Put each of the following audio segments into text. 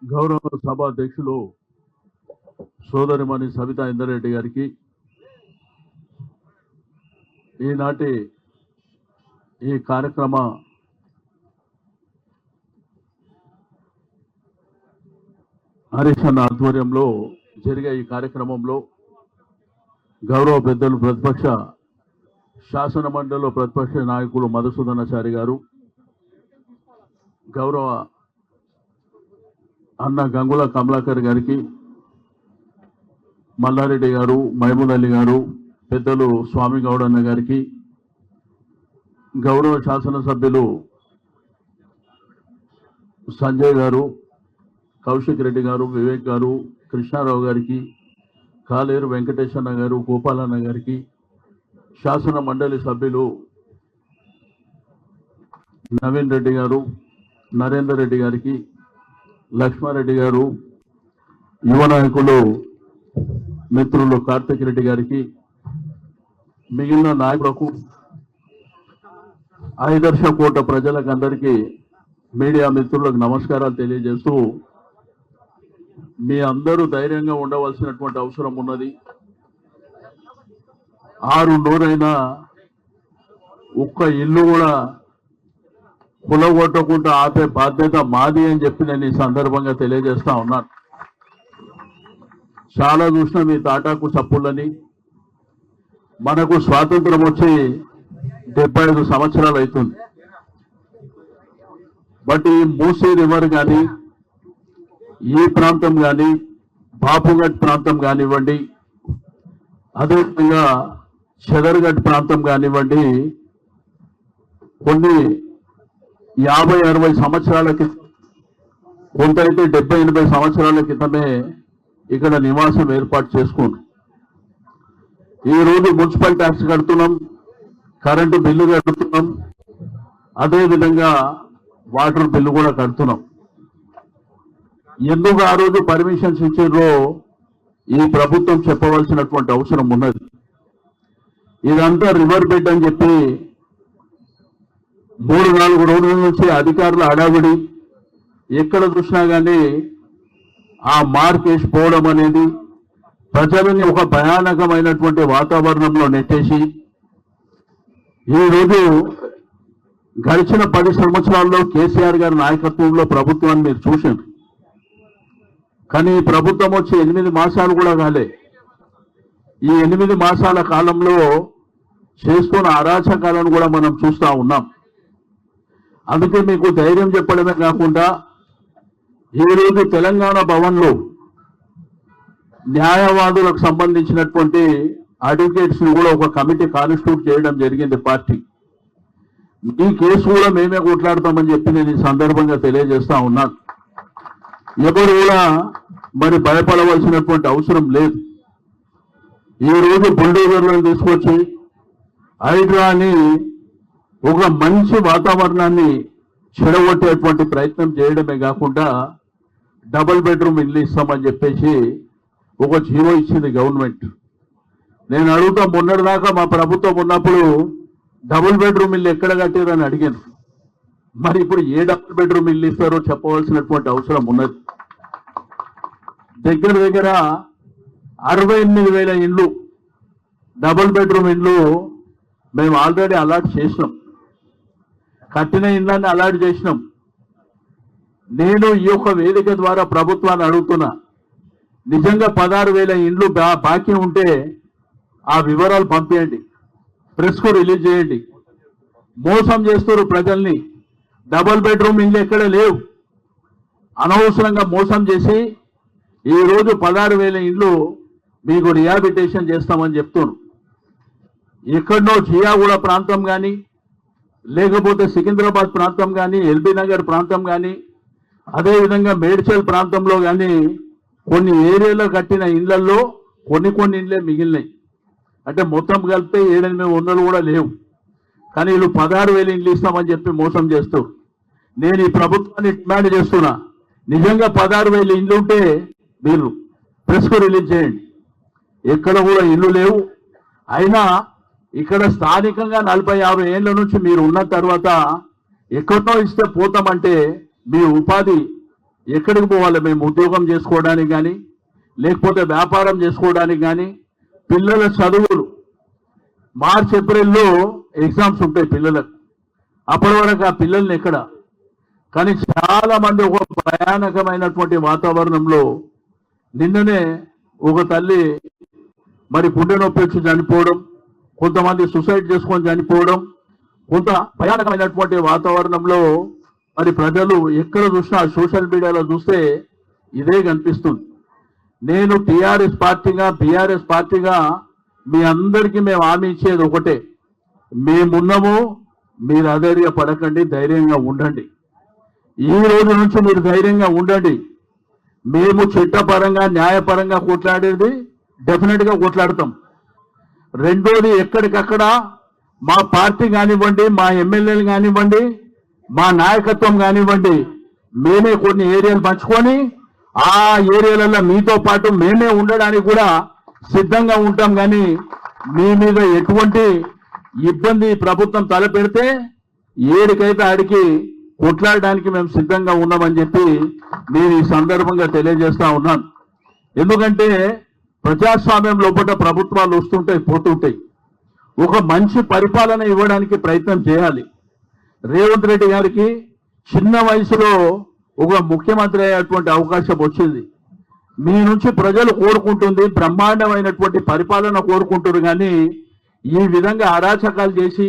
గౌరవ సభాధ్యక్షులు సోదరిమణి సవితా ఇందరెడ్డి గారికి ఈనాటి ఈ కార్యక్రమ హరీష్ ఆధ్వర్యంలో జరిగే ఈ కార్యక్రమంలో గౌరవ పెద్దలు ప్రతిపక్ష శాసన మండలిలో ప్రతిపక్ష నాయకులు మధుసూదనాచారి గారు, గౌరవ అన్న గంగుల కమలాకర్ గారికి, మల్లారెడ్డి గారు, మహమూద్ అలీ గారు, పెద్దలు స్వామి గౌడన్న గారికి, గౌరవ శాసనసభ్యులు సంజయ్ గారు, కౌశిక్ రెడ్డి గారు, వివేక్ గారు, కృష్ణారావు గారికి, కాలేరు వెంకటేశన్న గారు, గోపాలన్న గారికి, శాసన మండలి సభ్యులు నవీన్ రెడ్డి గారు, నరేందర్ రెడ్డి గారికి, లక్ష్మారెడ్డి గారు, యువ నాయకులు మిత్రులు కార్తిక్ రెడ్డి గారికి, మిగిలిన నాయకులకు, ఐదర్శ కోట ప్రజలకు అందరికీ, మీడియా మిత్రులకు నమస్కారాలు తెలియజేస్తూ, మీ అందరూ ధైర్యంగా ఉండవలసినటువంటి అవసరం ఉన్నది. 6 నూరైనా ఒక్క ఇల్లు కూడా కులగొట్టకుండా ఆపే బాధ్యత మాది అని చెప్పి నేను ఈ సందర్భంగా తెలియజేస్తా ఉన్నాను. చాలా చూసిన మీ తాటాకు చప్పులని. మనకు స్వాతంత్రం వచ్చి 75 సంవత్సరాలు అవుతుంది. బట్ ఈ మూసీ రివర్ కానీ, ఈ ప్రాంతం కానీ, బాపుఘట్ ప్రాంతం కానివ్వండి, అదేవిధంగా చెదర్గఢ్ ప్రాంతం కానివ్వండి, కొన్ని 50-60 సంవత్సరాల క్రితం, కొంత అయితే 70-80 సంవత్సరాల క్రితమే ఇక్కడ నివాసం ఏర్పాటు చేసుకున్నాం. ఈరోజు మున్సిపల్ ట్యాక్స్ కడుతున్నాం, కరెంటు బిల్లు కడుతున్నాం, అదేవిధంగా వాటర్ బిల్లు కూడా కడుతున్నాం. ఎందుకు ఆ రోజు పర్మిషన్స్ ఇచ్చారో ఈ ప్రభుత్వం చెప్పవలసినటువంటి అవసరం ఉన్నది. ఇదంతా రివర్ బెడ్ అని చెప్పి 3-4 రోజుల నుంచి అధికారుల హడావిడి, ఎక్కడ చూసినా కానీ ఆ మార్క్ వేసిపోవడం అనేది ప్రజలని ఒక భయానకమైనటువంటి వాతావరణంలో నెట్టేసి, ఈరోజు గడిచిన 10 సంవత్సరాల్లో కేసీఆర్ గారి నాయకత్వంలో ప్రభుత్వాన్ని మీరు చూశారు. కానీ ప్రభుత్వం వచ్చి 8 మాసాలు కూడా కాలే. ఈ 8 మాసాల కాలంలో చేస్తున్న అరాచకాలను కూడా మనం చూస్తూ ఉన్నాం. అందుకే మీకు ధైర్యం చెప్పడమే కాకుండా, ఈరోజు తెలంగాణ భవన్లో న్యాయవాదులకు సంబంధించినటువంటి అడ్వకేట్స్ ని కూడా ఒక కమిటీ కాన్స్టిట్యూట్ చేయడం జరిగింది పార్టీ. ఈ కేసు కూడా మేమే కొట్లాడతామని చెప్పి నేను ఈ సందర్భంగా తెలియజేస్తా ఉన్నాను. ఎవరు కూడా మరి భయపడవలసినటువంటి అవసరం లేదు. ఈరోజు బుల్డోజర్లను తీసుకొచ్చి హైడ్రాని ఒక మంచి వాతావరణాన్ని చెడగొట్టేటువంటి ప్రయత్నం చేయడమే కాకుండా, డబుల్ బెడ్రూమ్ ఇల్లు ఇస్తామని చెప్పేసి ఒక జీవో ఇచ్చింది గవర్నమెంట్. నేను అడుగుతా, మొన్నటిదాకా మా ప్రభుత్వం ఉన్నప్పుడు డబుల్ బెడ్రూమ్ ఇల్లు ఎక్కడ కట్టారని అడిగాను. మరి ఇప్పుడు ఏ డబుల్ బెడ్రూమ్ ఇల్లు ఇస్తారో చెప్పవలసినటువంటి అవసరం ఉన్నది. దగ్గర దగ్గర 68,000 ఇండ్లు, డబుల్ బెడ్రూమ్ ఇండ్లు మేము ఆల్రెడీ అలాట్ చేసినాం. కట్టిన ఇండ్లన్నీ అలాట్ చేసినాం. నేను ఈ యొక్క వేదిక ద్వారా ప్రభుత్వాన్ని అడుగుతున్నా, నిజంగా 16,000 ఇండ్లు బాకీ ఉంటే ఆ వివరాలు పంపించండి, ప్రెస్కు రిలీజ్ చేయండి. మోసం చేస్తారు ప్రజల్ని. డబుల్ బెడ్రూమ్ ఇండ్లు ఎక్కడ లేవు. అనవసరంగా మోసం చేసి ఈరోజు 16,000 ఇండ్లు మీకు రిహాబిటేషన్ చేస్తామని చెప్తున్నారు. ఎక్కడనో జియాగూడ ప్రాంతం కానీ, లేకపోతే సికింద్రాబాద్ ప్రాంతం కానీ, ఎల్బీ నగర్ ప్రాంతం కానీ, అదేవిధంగా మేడ్చల్ ప్రాంతంలో కానీ కొన్ని ఏరియాలో కట్టిన ఇళ్లలో కొన్ని ఇండ్లే మిగిలినాయి. అంటే మొత్తం కలిపితే 700-800 కూడా లేవు. కానీ వీళ్ళు 16,000 ఇండ్లు ఇస్తామని చెప్పి మోసం చేస్తూ, నేను ఈ ప్రభుత్వాన్ని డిమాండ్ చేస్తున్నా, నిజంగా 16,000 ఇండ్లు ఉంటే మీరు ప్రెస్కు రిలీజ్ చేయండి. ఎక్కడ కూడా ఇల్లు లేవు. అయినా ఇక్కడ స్థానికంగా 40-50 ఏళ్ల నుంచి మీరు ఉన్న తర్వాత ఎక్కడో ఇస్తే పోతామంటే మీ ఉపాధి ఎక్కడికి పోవాలి మేము? ఉద్యోగం చేసుకోవడానికి కానీ, లేకపోతే వ్యాపారం చేసుకోవడానికి కానీ, పిల్లల చదువులు మార్చ్ ఏప్రిల్లో ఎగ్జామ్స్ ఉంటాయి పిల్లలకు. అప్పటి వరకు ఆ పిల్లల్ని ఎక్కడ? కానీ చాలా మంది ఒక భయానకమైనటువంటి వాతావరణంలో, నిన్ననే ఒక తల్లి మరి గుండె నొప్పి వచ్చి చనిపోవడం, కొంతమంది సూసైడ్ చేసుకొని చనిపోవడం, కొంత భయానకమైనటువంటి వాతావరణంలో మరి ప్రజలు ఎక్కడ చూసినా సోషల్ మీడియాలో చూస్తే ఇదే కనిపిస్తుంది. నేను బీఆర్ఎస్ పార్టీగా మీ అందరికీ మేము హామీ ఇచ్చేది ఒకటే, మేమున్నాము, మీరు అధైర్యపడకండి, ధైర్యంగా ఉండండి. ఈ రోజు నుంచి మీరు ధైర్యంగా ఉండండి. మేము చట్టపరంగా న్యాయపరంగా కొట్లాడేది డెఫినెట్ గా కొట్లాడతాం. రెండోది, ఎక్కడికక్కడ మా పార్టీ కానివ్వండి, మా ఎమ్మెల్యేలు కానివ్వండి, మా నాయకత్వం కానివ్వండి, మేమే కొన్ని ఏరియాలు పంచుకొని ఆ ఏరియాలలో మీతో పాటు మేమే ఉండడానికి కూడా సిద్ధంగా ఉంటాం. కానీ మీ మీద ఎటువంటి ఇబ్బంది ప్రభుత్వం తలపెడితే ఏడికైతే ఆడికి కొట్లాడడానికి మేము సిద్ధంగా ఉన్నామని చెప్పి నేను ఈ సందర్భంగా తెలియజేస్తా ఉన్నాను. ఎందుకంటే ప్రజాస్వామ్యం లోపల ప్రభుత్వాలు వస్తుంటాయి, పోతుంటాయి. ఒక మంచి పరిపాలన ఇవ్వడానికి ప్రయత్నం చేయాలి. రేవంత్ రెడ్డి గారికి చిన్న వయసులో ఒక ముఖ్యమంత్రి అయ్యేటువంటి అవకాశం వచ్చింది. మీ నుంచి ప్రజలు కోరుకుంటుంది బ్రహ్మాండమైనటువంటి పరిపాలన కోరుకుంటారు. కానీ ఈ విధంగా అరాచకాలు చేసి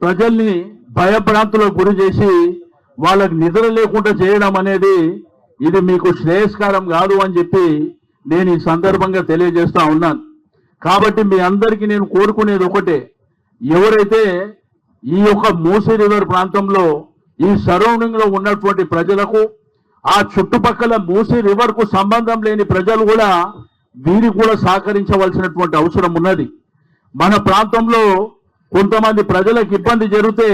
ప్రజల్ని భయభ్రాంతులకు గురి చేసి వాళ్ళకి నిద్ర లేకుండా చేయడం అనేది ఇది మీకు శ్రేయస్కరం కాదు అని చెప్పి నేను ఈ సందర్భంగా తెలియజేస్తా ఉన్నాను. కాబట్టి మీ అందరికీ నేను కోరుకునేది ఒకటే, ఎవరైతే ఈ యొక్క మూసీ రివర్ ప్రాంతంలో ఈ సరౌండింగ్ లో ఉన్నటువంటి ప్రజలకు, ఆ చుట్టుపక్కల మూసీ రివర్ కు సంబంధం లేని ప్రజలు కూడా వీరికి కూడా సహకరించవలసినటువంటి అవసరం ఉన్నది. మన ప్రాంతంలో కొంతమంది ప్రజలకు ఇబ్బంది జరిగితే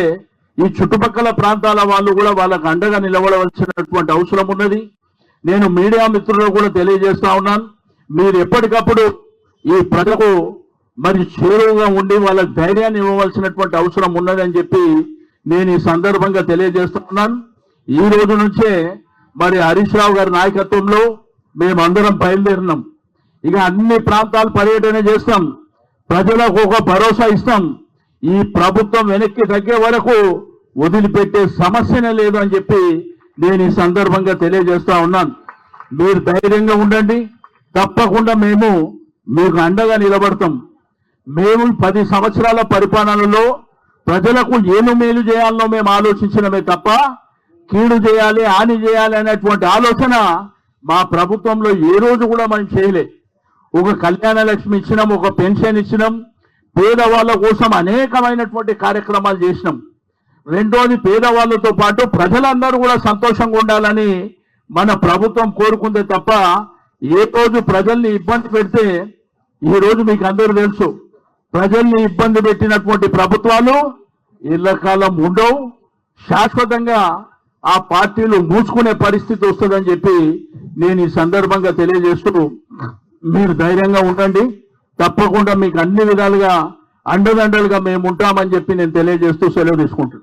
ఈ చుట్టుపక్కల ప్రాంతాల వాళ్ళు కూడా వాళ్ళకు అండగా నిలబడవలసినటువంటి అవసరం ఉన్నది. నేను మీడియా మిత్రులకు కూడా తెలియజేస్తా ఉన్నాను, మీరు ఎప్పటికప్పుడు ఈ ప్రజలకు మరి చేరువుగా ఉండి వాళ్ళకి ధైర్యాన్ని ఇవ్వవలసినటువంటి అవసరం ఉన్నదని చెప్పి నేను ఈ సందర్భంగా తెలియజేస్తా ఉన్నాను. ఈ రోజు నుంచే మరి హరీష్ రావు గారి నాయకత్వంలో మేమందరం బయలుదేరినాం. ఇక అన్ని ప్రాంతాలు పర్యటన చేస్తాం, ప్రజలకు ఒక భరోసా ఇస్తాం. ఈ ప్రభుత్వం వెనక్కి తగ్గే వరకు వదిలిపెట్టే సమస్యనే లేదు అని చెప్పి నేను ఈ సందర్భంగా తెలియజేస్తా ఉన్నాను. మీరు ధైర్యంగా ఉండండి, తప్పకుండా మేము మీకు అండగా నిలబడతాం. మేము 10 సంవత్సరాల పరిపాలనలో ప్రజలకు ఏను మేలు చేయాలనో మేము ఆలోచించినమే తప్ప కీడు చేయాలి, హాని చేయాలి అనేటువంటి ఆలోచన మా ప్రభుత్వంలో ఏ రోజు కూడా మనం చేయలే. ఒక కళ్యాణ లక్ష్మి ఇచ్చినాం, ఒక పెన్షన్ ఇచ్చినాం, పేదవాళ్ళ కోసం అనేకమైనటువంటి కార్యక్రమాలు చేసినాం. రెండోది, పేదవాళ్ళతో పాటు ప్రజలందరూ కూడా సంతోషంగా ఉండాలని మన ప్రభుత్వం కోరుకుందే తప్ప ఏ రోజు ప్రజల్ని ఇబ్బంది పెడితే, ఈ రోజు మీకు అందరూ తెలుసు, ప్రజల్ని ఇబ్బంది పెట్టినటువంటి ప్రభుత్వాలు ఎల్లకాలం ఉండవు. శాశ్వతంగా ఆ పార్టీలు మూసుకునే పరిస్థితి వస్తుందని చెప్పి నేను ఈ సందర్భంగా తెలియజేస్తూ, మీరు ధైర్యంగా ఉండండి, తప్పకుండా మీకు అన్ని విధాలుగా అండదండలుగా మేము ఉంటామని చెప్పి నేను తెలియజేస్తూ సెలవు తీసుకుంటున్నాను.